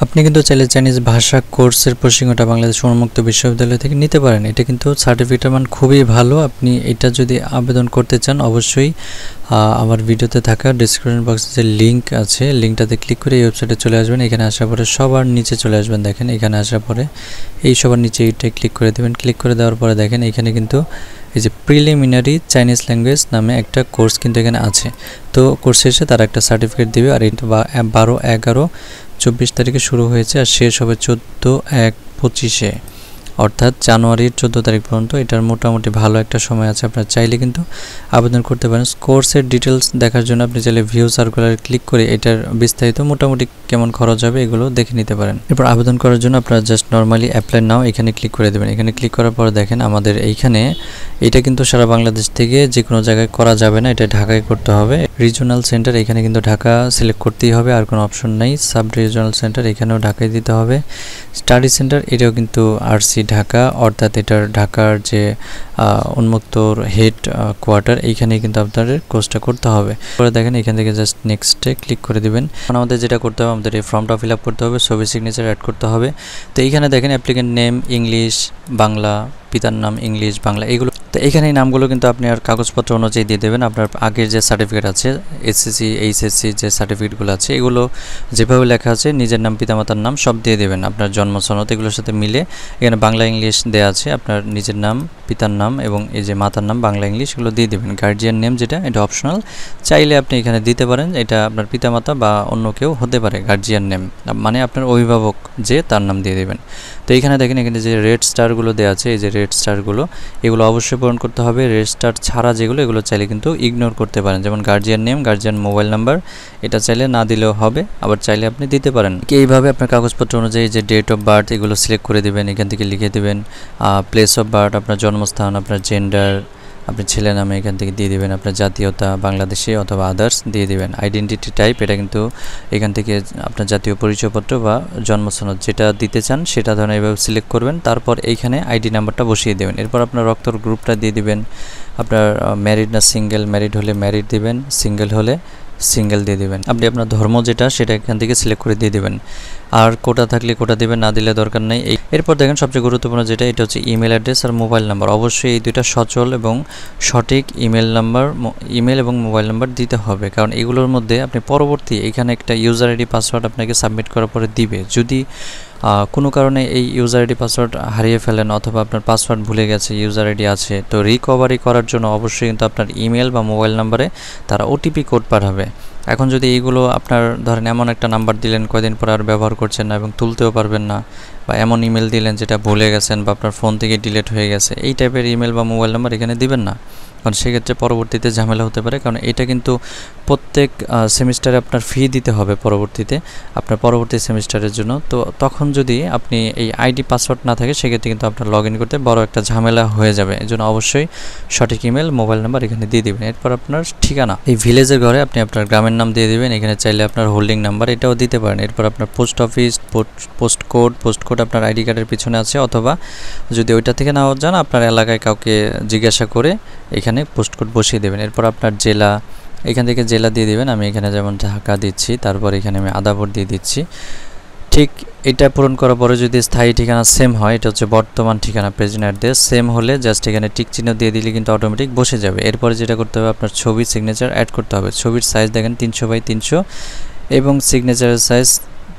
আপনি কিন্তু চাইলে চাইনিজ ভাষা কোর্সের প্রশিক্ষণটা বাংলাদেশ উন্মুক্ত বিশ্ববিদ্যালয় থেকে নিতে পারেন। এটা কিন্তু সার্টিফিকেটের মান খুবই ভালো। আপনি এটা যদি আবেদন করতে চান অবশ্যই আমার ভিডিওতে থাকা ডেসক্রিপশন বক্সে যে লিঙ্ক আছে লিঙ্কটাতে ক্লিক করে এই ওয়েবসাইটে চলে আসবেন। এখানে আসার পরে সবার নিচে চলে আসবেন। দেখেন এখানে আসার পরে এই সবার নিচে এইটাই ক্লিক করে দেবেন। ক্লিক করে দেওয়ার পরে দেখেন এখানে কিন্তু এই যে প্রিলিমিনারি চাইনিজ ল্যাঙ্গুয়েজ নামে একটা কোর্স কিন্তু এখানে আছে। তো কোর্স শেষে তারা একটা সার্টিফিকেট দেবে। আর এটা 12/11/24 তারিখে শুরু হয়েছে আর শেষ হবে 14/1/25 অর্থাৎ জানুয়ারির 14 তারিখ পর্যন্ত। এটার মোটামুটি ভালো একটা সময় আছে। আপনারা চাইলে কিন্তু আবেদন করতে পারেন। কোর্সের ডিটেলস দেখার জন্য আপনি চাইলে ভিউ সার্কুলার ক্লিক করে এটার বিস্তারিত মোটামুটি কেমন খরচ হবে এগুলো দেখে নিতে পারেন। এরপর আবেদন করার জন্য আপনারা জাস্ট নর্মালি অ্যাপ্লাই নাও এখানে ক্লিক করে দেবেন। এখানে ক্লিক করার পর দেখেন আমাদের এইখানে এটা কিন্তু সারা বাংলাদেশ থেকে যে কোনো জায়গায় করা যাবে না, এটা ঢাকায় করতে হবে। রিজিওনাল সেন্টার এখানে কিন্তু ঢাকা সিলেক্ট করতেই হবে, আর কোনো অপশন নেই। সাব রিজিওনাল সেন্টার এখানেও ঢাকায় দিতে হবে। স্টাডি সেন্টার এটাও কিন্তু আরসি ঢাকা, অর্থাৎ এটার ঢাকার যে উন্মুক্তর হেড কোয়ার্টার এইখানেই কিন্তু আপনাদের কোর্সটা করতে হবে। পরে দেখেন এখান থেকে জাস্ট নেক্সটে ক্লিক করে দিবেন। এখন আমাদের যেটা করতে হবে, আমাদের এই ফর্মটা ফিল আপ করতে হবে, ছবি সিগনেচার অ্যাড করতে হবে। তো এইখানে দেখেন অ্যাপ্লিকেন্ট নেম ইংলিশ বাংলা, পিতার নাম ইংলিশ বাংলা এগুলো। তো এখানে এই নামগুলো কিন্তু আপনি আর কাগজপত্র অনুযায়ী দিয়ে দেবেন। আপনার আগের যে সার্টিফিকেট আছে এসএসসি এইচএসসি যে সার্টিফিকেটগুলো আছে এগুলো যেভাবে লেখা আছে নিজের নাম পিতামাতার নাম সব দিয়ে দেবেন। আপনার জন্ম সনদ এগুলোর সাথে মিলে এখানে বাংলা ইংলিশ দেওয়া আছে। আপনার নিজের নাম পিতার নাম এবং এই যে মাতার নাম বাংলা ইংলিশ এগুলো দিয়ে দেবেন। গার্জিয়ান নেম যেটা এটা অপশনাল, চাইলে আপনি এখানে দিতে পারেন। এটা আপনার পিতামাতা বা অন্য কেউ হতে পারে। গার্জিয়ান নেম মানে আপনার অভিভাবক যে তার নাম দিয়ে দেবেন। তো এইখানে দেখেন এখানে যে রেড স্টারগুলো দেওয়া আছে, এই যে রেড স্টারগুলো এগুলো অবশ্যই পূরণ করতে হবে। রেড স্টার ছাড়া যেগুলো এগুলো চাইলে কিন্তু ইগনোর করতে পারেন। যেমন guardian name, guardian mobile number এটা চাইলে না দিলেও হবে, আবার চাইলে আপনি দিতে পারেন। এইভাবে আপনার কাগজপত্র অনুযায়ী যে ডেট অফ বার্থ এগুলো সিলেক্ট করে দেবেন। এখান থেকে লিখে দেবেন প্লেস অফ বার্থ, আপনার জন্মস্থান, আপনার জেন্ডার, আপনি ছেলে নামে এখান থেকে দিয়ে দেবেন। আপনার জাতীয়তা বাংলাদেশি অথবা আদার্স দিয়ে দেবেন। আইডেন্টিটি টাইপ এটা কিন্তু এখান থেকে আপনার জাতীয় পরিচয়পত্র বা জন্মসনদ যেটা দিতে চান সেটা ধরনের এভাবে সিলেক্ট করবেন। তারপর এইখানে আইডি নাম্বারটা বসিয়ে দেবেন। এরপর আপনার রক্তর গ্রুপটা দিয়ে দিবেন। আপনার ম্যারিড না সিঙ্গেল, ম্যারিড হলে ম্যারিড দিবেন, সিঙ্গেল হলে সিঙ্গেল দিয়ে দেবেন। আপনি আপনার ধর্ম যেটা সেটা এখান থেকে সিলেক্ট করে দিয়ে দেবেন। আর কোটা থাকলে কোটা দিবেন, না দিলে দরকার নেই। এরপর দেখেন সবচেয়ে গুরুত্বপূর্ণ যেটা এটা হচ্ছে ইমেল অ্যাড্রেস আর মোবাইল নাম্বার। অবশ্যই এই দুইটা সচল এবং সঠিক ইমেল এবং মোবাইল নাম্বার দিতে হবে, কারণ এগুলোর মধ্যে আপনি পরবর্তী এখানে একটা ইউজার আইডি পাসওয়ার্ড আপনাকে সাবমিট করার পরে দিবে। যদি কোনো কারণে এই ইউজার আইডি পাসওয়ার্ড হারিয়ে ফেলেন অথবা আপনার পাসওয়ার্ড ভুলে গেছে, ইউজার আইডি আছে, তো রিকভারি করার জন্য অবশ্যই কিন্তু আপনার ইমেল বা মোবাইল নাম্বারে তারা ওটিপি কোড পাঠাবে। এখন যদি এইগুলো আপনার ধরেন এমন একটা নাম্বার দিলেন কয়দিন পর আর ব্যবহার করছেন না এবং তুলতেও পারবেন না, বা এমন ইমেল দিলেন যেটা ভুলে গেছেন বা আপনার ফোন থেকে ডিলিট হয়ে গেছে, এই টাইপের ইমেল বা মোবাইল নাম্বার এখানে দিবেন না, কারণ সেক্ষেত্রে পরবর্তীতে ঝামেলা হতে পারে। কারণ এটা কিন্তু প্রত্যেক সেমিস্টারে আপনার ফি দিতে হবে পরবর্তীতে আপনার পরবর্তী সেমিস্টারের জন্য। তো তখন যদি আপনি এই আইডি পাসওয়ার্ড না থাকে সেক্ষেত্রে কিন্তু আপনার লগ ইন করতে বড় একটা ঝামেলা হয়ে যাবে। এই জন্য অবশ্যই সঠিক ইমেল মোবাইল নাম্বার এখানে দিয়ে দেবেন। এরপর আপনার ঠিকানা, এই ভিলেজের ঘরে আপনি আপনার গ্রামের নাম দিয়ে দেবেন। এখানে চাইলে আপনার হোল্ডিং নাম্বার এটাও দিতে পারেন। এরপর আপনার পোস্ট অফিস, পোস্ট কোড আপনার আইডি কার্ডের পিছনে আছে, অথবা যদি ওইটা থেকে না যান আপনার এলাকায় কাউকে জিজ্ঞাসা করে এখানে পোস্ট কোড বসিয়ে দেবেন। এরপর আপনার জেলা, এখান থেকে জেলা দিয়ে দিবেন। আমি এখানে যেমন ঢাকা দিচ্ছি, তারপর এখানে আমি আদাবর দিয়ে দিচ্ছি। ঠিক এটা পূরণ করার পরে যদি স্থায়ী ঠিকানা সেম হয়, এটা হচ্ছে বর্তমান ঠিকানা প্রেজেন্ট অ্যাড্রেস, সেম হলে জাস্ট এখানে টিক চিহ্ন দিয়ে দিলে কিন্তু অটোমেটিক বসে যাবে। এরপরে যেটা করতে হবে আপনার ছবি সিগনেচার অ্যাড করতে হবে। ছবির সাইজ দেখেন 300x300 এবং সিগনেচারের সাইজ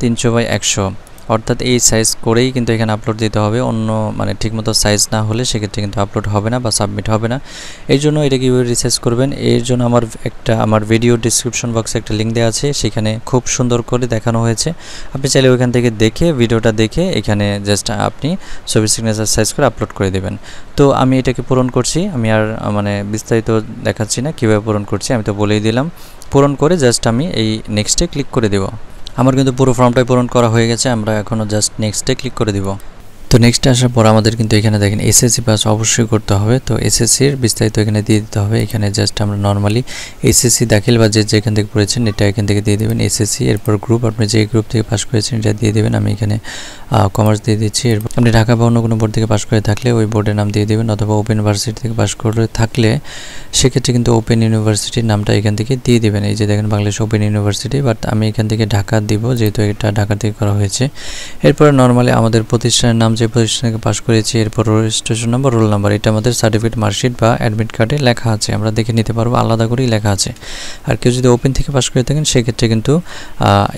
300x100, অর্থাৎ এই সাইজ করেই কিন্তু এখানে আপলোড দিতে হবে। অন্য মানে ঠিকমতো সাইজ না হলে সেক্ষেত্রে কিন্তু আপলোড হবে না বা সাবমিট হবে না। এই জন্য এটা কীভাবে রিসার্চ করবেন, এর জন্য আমার ভিডিও ডিসক্রিপশন বক্সে একটা লিঙ্ক দেওয়া আছে, সেখানে খুব সুন্দর করে দেখানো হয়েছে। আপনি চাইলে ওইখান থেকে দেখে ভিডিওটা দেখে এখানে জাস্ট আপনি ছবি সিগনেচার সাইজ করে আপলোড করে দেবেন। তো আমি এটাকে পূরণ করছি, আমি আর মানে বিস্তারিত দেখাচ্ছি না কীভাবে পূরণ করছি, আমি তো বলেই দিলাম। পূরণ করে জাস্ট আমি এই নেক্সটে ক্লিক করে দেব। আমার কিন্তু পুরো ফর্মটাই পূরণ করা হয়ে গেছে, আমরা এখনও জাস্ট নেক্সটে ক্লিক করে দিব। তো নেক্সট আসার পর আমাদের কিন্তু এখানে দেখেন এসএসসি পাস অবশ্যই করতে হবে। তো এসএসসির বিস্তারিত এখানে দিয়ে দিতে হবে। এখানে জাস্ট আমরা নর্মালি এসএসসি দাখিল বা যেখান থেকে পড়েছেন এটা এখান থেকে দিয়ে দেবেন এসএসসি, এরপর গ্রুপ আপনি যে গ্রুপ থেকে পাস করেছেন এটা দিয়ে দেবেন। আমি এখানে কমার্স দিয়ে দিচ্ছি। এরপর আপনি ঢাকা বা অন্য কোনো বোর্ড থেকে পাস করে থাকলে ওই বোর্ডের নাম দিয়ে দেবেন, অথবা ওপেন ইউনিভার্সিটি থেকে পাস করে থাকলে সেক্ষেত্রে কিন্তু ওপেন ইউনিভার্সিটির নামটা এখান থেকে দিয়ে দেবেন। এই যে দেখেন বাংলাদেশ ওপেন ইউনিভার্সিটি, বাট আমি এখান থেকে ঢাকা দিব যেহেতু এটা ঢাকা থেকে করা হয়েছে। এরপর নর্মালি আমাদের প্রতিষ্ঠানের নাম, যে প্রতিষ্ঠান থেকে পাস করেছি, এরপর রেজিস্ট্রেশন নাম্বার, রোল নাম্বার, এটা আমাদের সার্টিফিকেট, মার্কশিট বা অ্যাডমিট কার্ডে লেখা আছে, আমরা দেখে নিতে পারবো, আলাদা করেই লেখা আছে। আর কেউ যদি ওপেন থেকে পাস করে থাকেন সেক্ষেত্রে কিন্তু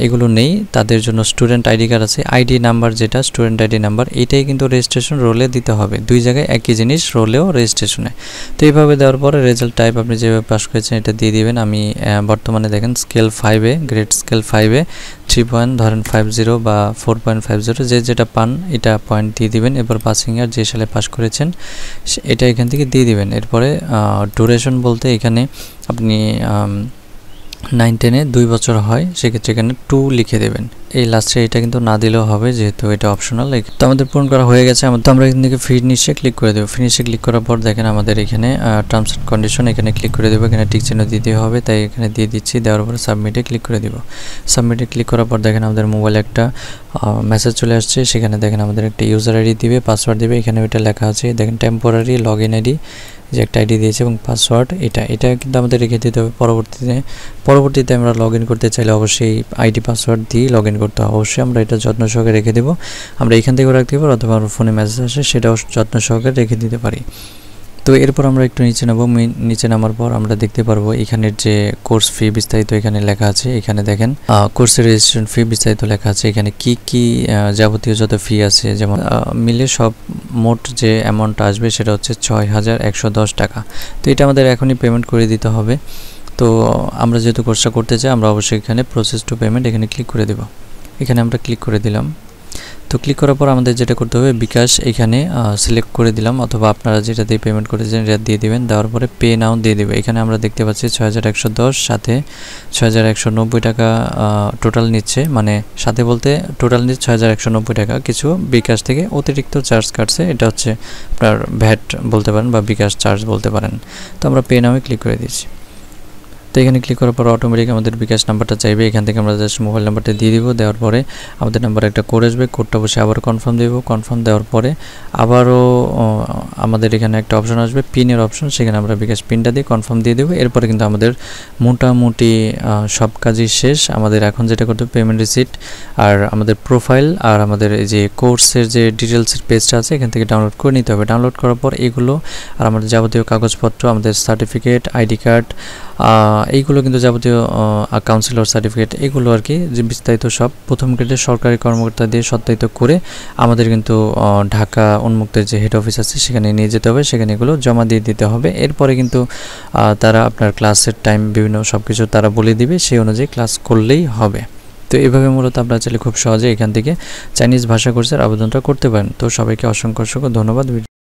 এগুলো নেই, তাদের জন্য স্টুডেন্ট আইডি কার্ড আছে, আইডি নাম্বার যেটা স্টুডেন্ট আইডি নাম্বার, এটাই কিন্তু রেজিস্ট্রেশন রোলে দিতে হবে। দুই জায়গায় একই জিনিস, রোলেও রেজিস্ট্রেশনে। তো এইভাবে দেওয়ার পরে রেজাল্ট টাইপ আপনি যেভাবে পাস করেছেন এটা দিয়ে দিবেন। আমি বর্তমানে দেখেন স্কেল 5-এ, গ্রেড স্কেল 5-এ 3 পয়েন্ট ধরেন 50 বা 4.50 যে যেটা পান এটা পয়েন্ট দিয়ে দিবেন। এরপর পাসিং ইয়ার যে সালে পাস করেছেন এটা এখান থেকে দিয়ে দিবেন। এরপরে ডিউরেশন বলতে এখানে আপনি 9-10-এ 2 বছর হয়, সেক্ষেত্রে এখানে 2 লিখে দেবেন। এই লাস্টে এটা কিন্তু না দিলেও হবে যেহেতু এটা অপশনাল। তো আমাদের পূরণ করা হয়ে গেছে। তো আমরা এখান থেকে ফিনিশে ক্লিক করে দেবো। ফিনিশে ক্লিক করার পর দেখেন আমাদের এখানে টার্মস অ্যান্ড কন্ডিশন, এখানে ক্লিক করে দেবো। এখানে টিক চিহ্ন দিতে হবে, তাই এখানে দিয়ে দিচ্ছি। দেওয়ার পরে সাবমিটে ক্লিক করে দেবো। সাবমিটে ক্লিক করার পর দেখেন আমাদের মোবাইলে একটা মেসেজ চলে আসছে। সেখানে দেখেন আমাদের একটা ইউজার আইডি দিবে, পাসওয়ার্ড দিবে। এখানে ওইটা লেখা আছে দেখেন টেম্পোরারি লগ ইন আইডি, যে একটা আইডি দিয়েছে এবং পাসওয়ার্ড এটা কিন্তু আমাদের রেখে দিতে হবে। পরবর্তীতে আমরা লগ ইন করতে চাইলে অবশ্যই আইডি পাসওয়ার্ড দিয়ে লগ ইন করতে হবে। অবশ্যই আমরা এটা যত্ন সহকারে রেখে দেবো। আমরা এখান থেকেও রাখতে পারি, অথবা আমার ফোনে মেসেজ আসে সেটাও যত্ন সহকারে রেখে দিতে পারি। তো এরপর আমরা একটু নিচে নামবো। নিচে নামার পর আমরা দেখতে পারবো এখানের যে কোর্স ফি বিস্তারিত এখানে লেখা আছে। এখানে দেখেন কোর্সের রেজিস্ট্রেশন ফি বিস্তারিত লেখা আছে। এখানে কি যাবতীয় যত ফি আছে, যেমন মিলে সব মোট যে অ্যামাউন্ট আসবে সেটা হচ্ছে 6110 টাকা। তো এটা আমাদের এখনই পেমেন্ট করে দিতে হবে। তো আমরা যেহেতু কোর্সটা করতে চাই, আমরা অবশ্যই এখানে প্রসেস টু পেমেন্ট এখানে ক্লিক করে দেব। এখানে আমরা ক্লিক করে দিলাম। তো ক্লিক করার পর আমাদের যেটা করতে হবে, বিকাশ এখানে সিলেক্ট করে দিলাম, অথবা আপনারা যেটা দিয়ে পেমেন্ট করেছেন এটা দিয়ে দিবেন। দেওয়ার পরে পে নাও দিয়ে দেবে। এখানে আমরা দেখতে পাচ্ছি 6110 সাথে 6190 টাকা টোটাল নিচ্ছে, মানে সাথে বলতে টোটাল নিচ্ছে 6190 টাকা। কিছু বিকাশ থেকে অতিরিক্ত চার্জ কাটছে, এটা হচ্ছে আপনার ভ্যাট বলতে পারেন বা বিকাশ চার্জ বলতে পারেন। তো আমরা পে নাও ক্লিক করে দিচ্ছি। তো এখানে ক্লিক করার পর অটোমেটিক আমাদের বিকাশ নাম্বারটা চাইবে। এখান থেকে আমরা জাস্ট মোবাইল নাম্বারটা দিয়ে দিব। দেওয়ার পরে আমাদের নাম্বারে একটা কোড আসবে, কোডটা বসে আবার কনফার্ম দেব। কনফার্ম দেওয়ার পরে আবারও আমাদের এখানে একটা অপশন আসবে, পিনের অপশন, সেখানে আমরা বিকাশ পিনটা দিয়ে কনফার্ম দিয়ে দেবো। এরপরে কিন্তু আমাদের মোটামুটি সব কাজই শেষ। আমাদের এখন যেটা করতে হবে, পেমেন্ট রিসিট আর আমাদের প্রোফাইল আর আমাদের এই যে কোর্সের যে ডিটেলসের পেজটা আছে এখান থেকে ডাউনলোড করে নিতে হবে। ডাউনলোড করার পর এগুলো আর আমাদের যাবতীয় কাগজপত্র, আমাদের সার্টিফিকেট, আইডি কার্ড, এইগুলো কিন্তু যাবতীয় কাউন্সিলর সার্টিফিকেট, এগুলো আর কি যে বিস্তারিত সব প্রথম গ্রেডের সরকারি কর্মকর্তা দিয়ে সত্যায়িত করে আমাদের কিন্তু ঢাকা উন্মুক্তের যে হেড অফিস আছে সেখানে নিয়ে যেতে হবে। সেখানে এগুলো জমা দিয়ে দিতে হবে। এরপরে কিন্তু তারা আপনার ক্লাসের টাইম বিভিন্ন সব কিছু তারা বলে দিবে, সেই অনুযায়ী ক্লাস করলেই হবে। তো এভাবে মূলত আপনারা চাইলে খুব সহজে এখান থেকে চাইনিজ ভাষা কোর্সের আবেদনটা করতে পারেন। তো সবাইকে অসংখ্য ধন্যবাদ।